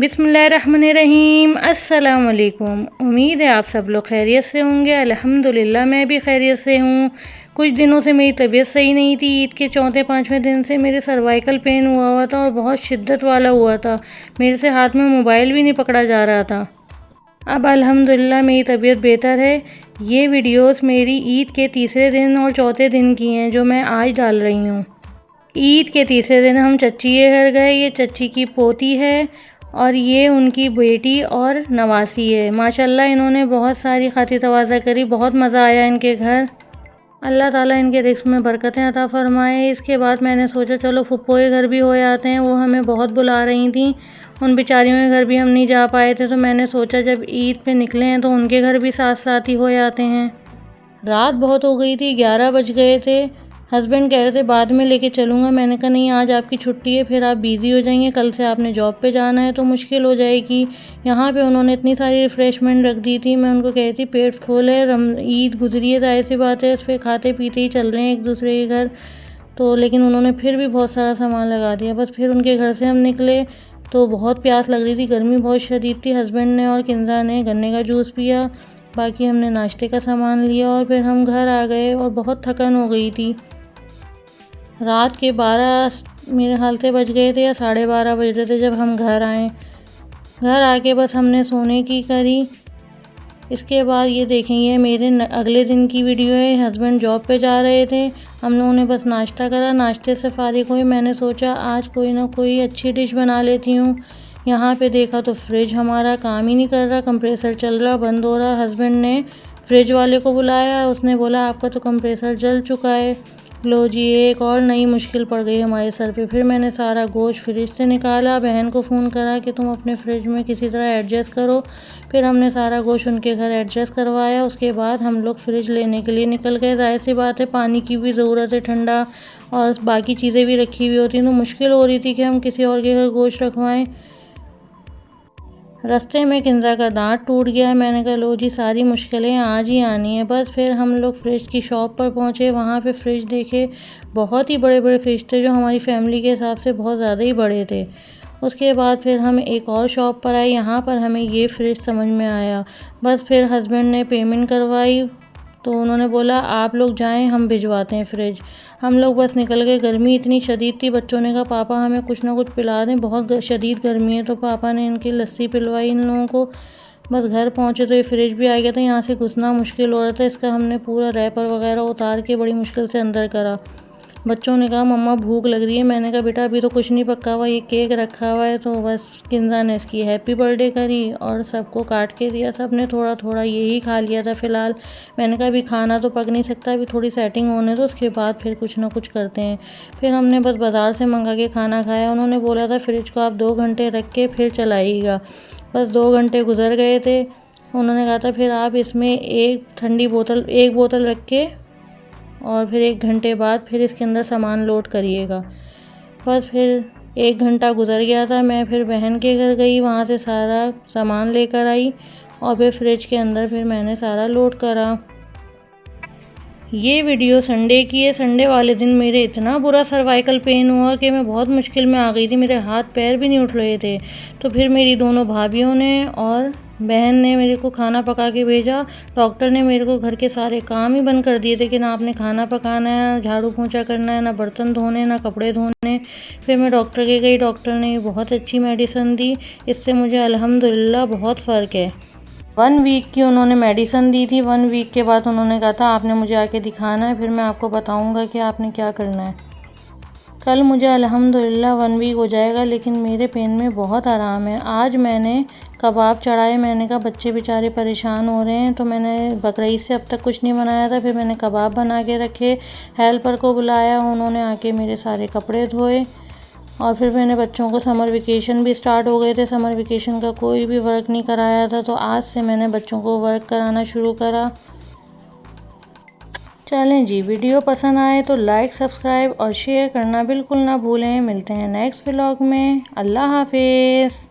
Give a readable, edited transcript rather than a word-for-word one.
बिस्मिल्लाहिर्रहमानिर्रहीम। अस्सलाम वालेकुम। उम्मीद है आप सब लोग खैरियत से होंगे। अल्हम्दुलिल्लाह मैं भी खैरियत से हूँ। कुछ दिनों से मेरी तबीयत सही नहीं थी। ईद के चौथे पाँचवें दिन से मेरे सर्वाइकल पेन हुआ था और बहुत शिद्दत वाला हुआ था। मेरे से हाथ में मोबाइल भी नहीं पकड़ा जा रहा था। अब अल्हम्दुलिल्लाह मेरी तबीयत बेहतर है। ये वीडियोस मेरी ईद के तीसरे दिन और चौथे दिन की हैं जो मैं आज डाल रही हूँ। ईद के तीसरे दिन हम चच्ची के घर गए। ये चच्ची की पोती है और ये उनकी बेटी और नवासी है। माशाल्लाह इन्होंने बहुत सारी खातिर तवाज़ा करी, बहुत मज़ा आया इनके घर। अल्लाह ताला इनके रिज़्क़ में बरकतें अता फ़रमाए। इसके बाद मैंने सोचा चलो फुप्पो के घर भी हो आते हैं। वो हमें बहुत बुला रही थी, उन बेचारियों के घर भी हम नहीं जा पाए थे, तो मैंने सोचा जब ईद पे निकले हैं तो उनके घर भी साथ साथ ही हो आते हैं। रात बहुत हो गई थी, 11 बज गए थे। हस्बैंड कह रहे थे बाद में लेके चलूँगा। मैंने कहा नहीं, आज आपकी छुट्टी है, फिर आप बिज़ी हो जाएंगे, कल से आपने जॉब पे जाना है तो मुश्किल हो जाएगी। यहाँ पे उन्होंने इतनी सारी रिफ़्रेशमेंट रख दी थी। मैं उनको कह रही थी पेट फुल है, ईद गुजरी है, ज़ाहिर सी बात है, इस पर खाते पीते ही चल रहे हैं एक दूसरे के घर। तो लेकिन उन्होंने फिर भी बहुत सारा सामान लगा दिया। बस फिर उनके घर से हम निकले तो बहुत प्यास लग रही थी, गर्मी बहुत शदीद थी। हस्बैंड ने और किन्जा ने गन्ने का जूस पिया, बाकी हमने नाश्ते का सामान लिया और फिर हम घर आ गए और बहुत थकन हो गई थी। रात के 12 मेरे ख्याल से बज गए थे या 12:30 बज रहे थे जब हम घर आए। घर आके बस हमने सोने की करी। इसके बाद ये देखें, ये मेरे अगले दिन की वीडियो है। हस्बैंड जॉब पे जा रहे थे, हम लोगों ने बस नाश्ता करा। नाश्ते से फारिग हुई, मैंने सोचा आज कोई ना कोई अच्छी डिश बना लेती हूँ। यहाँ पे देखा तो फ्रिज हमारा काम ही नहीं कर रहा, कंप्रेसर चल रहा बंद हो रहा। हस्बैंड ने फ्रिज वाले को बुलाया, उसने बोला आपका तो कंप्रेसर जल चुका है। लो जी, एक और नई मुश्किल पड़ गई हमारे सर पे। फिर मैंने सारा गोश्त फ्रिज से निकाला, बहन को फ़ोन करा कि तुम अपने फ्रिज में किसी तरह एडजस्ट करो। फिर हमने सारा गोश्त उनके घर एडजस्ट करवाया। उसके बाद हम लोग फ्रिज लेने के लिए निकल गए। ज़ाहिर सी बात है पानी की भी ज़रूरत है, ठंडा, और बाकी चीज़ें भी रखी हुई होती हैं, तो मुश्किल हो रही थी कि हम किसी और के घर गोश्त रखवाएं। रास्ते में किन्जा का दांत टूट गया। मैंने कहा लो जी, सारी मुश्किलें आज ही आनी है। बस फिर हम लोग फ्रिज की शॉप पर पहुंचे। वहां पे फ्रिज देखे, बहुत ही बड़े बड़े फ्रिज थे जो हमारी फैमिली के हिसाब से बहुत ज़्यादा ही बड़े थे। उसके बाद फिर हम एक और शॉप पर आए, यहाँ पर हमें ये फ्रिज समझ में आया। बस फिर हस्बैंड ने पेमेंट करवाई तो उन्होंने बोला आप लोग जाएं, हम भिजवाते हैं फ्रिज। हम लोग बस निकल गए। गर्मी इतनी शदीद थी, बच्चों ने कहा पापा हमें कुछ ना कुछ पिला दें, बहुत शदीद गर्मी है। तो पापा ने इनकी लस्सी पिलवाई इन लोगों को। बस घर पहुंचे तो ये फ्रिज भी आ गया था। यहाँ से घुसना मुश्किल हो रहा था, इसका हमने पूरा रैपर वगैरह उतार के बड़ी मुश्किल से अंदर करा। बच्चों ने कहा मम्मा भूख लग रही है। मैंने कहा बेटा अभी तो कुछ नहीं पका हुआ, ये केक रखा हुआ है। तो बस किन्जा ने इसकी हैप्पी बर्थडे करी और सबको काट के दिया। सब ने थोड़ा थोड़ा यही खा लिया था फ़िलहाल। मैंने कहा अभी खाना तो पक नहीं सकता, अभी थोड़ी सेटिंग होने दो, उसके बाद फिर कुछ ना कुछ करते हैं। फिर हमने बस बाज़ार से मंगा के खाना खाया। उन्होंने बोला था फ्रिज को आप 2 घंटे रख के फिर चलाइएगा। बस 2 घंटे गुजर गए थे। उन्होंने कहा था फिर आप इसमें एक बोतल रख के और फिर 1 घंटे बाद फिर इसके अंदर सामान लोड करिएगा। बस फिर 1 घंटा गुजर गया था। मैं फिर बहन के घर गई, वहाँ से सारा सामान लेकर आई और फिर फ्रिज के अंदर फिर मैंने सारा लोड करा। ये वीडियो संडे की है। संडे वाले दिन मेरे इतना बुरा सर्वाइकल पेन हुआ कि मैं बहुत मुश्किल में आ गई थी, मेरे हाथ पैर भी नहीं उठ रहे थे। तो फिर मेरी दोनों भाभियों ने और बहन ने मेरे को खाना पका के भेजा। डॉक्टर ने मेरे को घर के सारे काम ही बंद कर दिए थे कि ना आपने खाना पकाना है, ना झाड़ू पोंछा करना है, ना बर्तन धोने, ना कपड़े धोने। फिर मैं डॉक्टर के गई, डॉक्टर ने बहुत अच्छी मेडिसिन दी। इससे मुझे अल्हम्दुलिल्लाह बहुत फ़र्क है। 1 वीक की उन्होंने मेडिसिन दी थी। 1 वीक के बाद उन्होंने कहा था आपने मुझे आके दिखाना है, फिर मैं आपको बताऊंगा कि आपने क्या करना है। कल मुझे अल्हम्दुलिल्लाह 1 वीक हो जाएगा, लेकिन मेरे पेन में बहुत आराम है। आज मैंने कबाब चढ़ाए। मैंने कहा बच्चे बेचारे परेशान हो रहे हैं, तो मैंने बकरीद से अब तक कुछ नहीं बनाया था। फिर मैंने कबाब बना के रखे, हेल्पर को बुलाया, उन्होंने आके मेरे सारे कपड़े धोए। और फिर मैंने बच्चों को, समर वेकेशन भी स्टार्ट हो गए थे, समर वेकेशन का कोई भी वर्क नहीं कराया था, तो आज से मैंने बच्चों को वर्क कराना शुरू करा। चलें जी, वीडियो पसंद आए तो लाइक, सब्सक्राइब और शेयर करना बिल्कुल ना भूलें। मिलते हैं नेक्स्ट व्लॉग में। अल्लाह हाफिज़।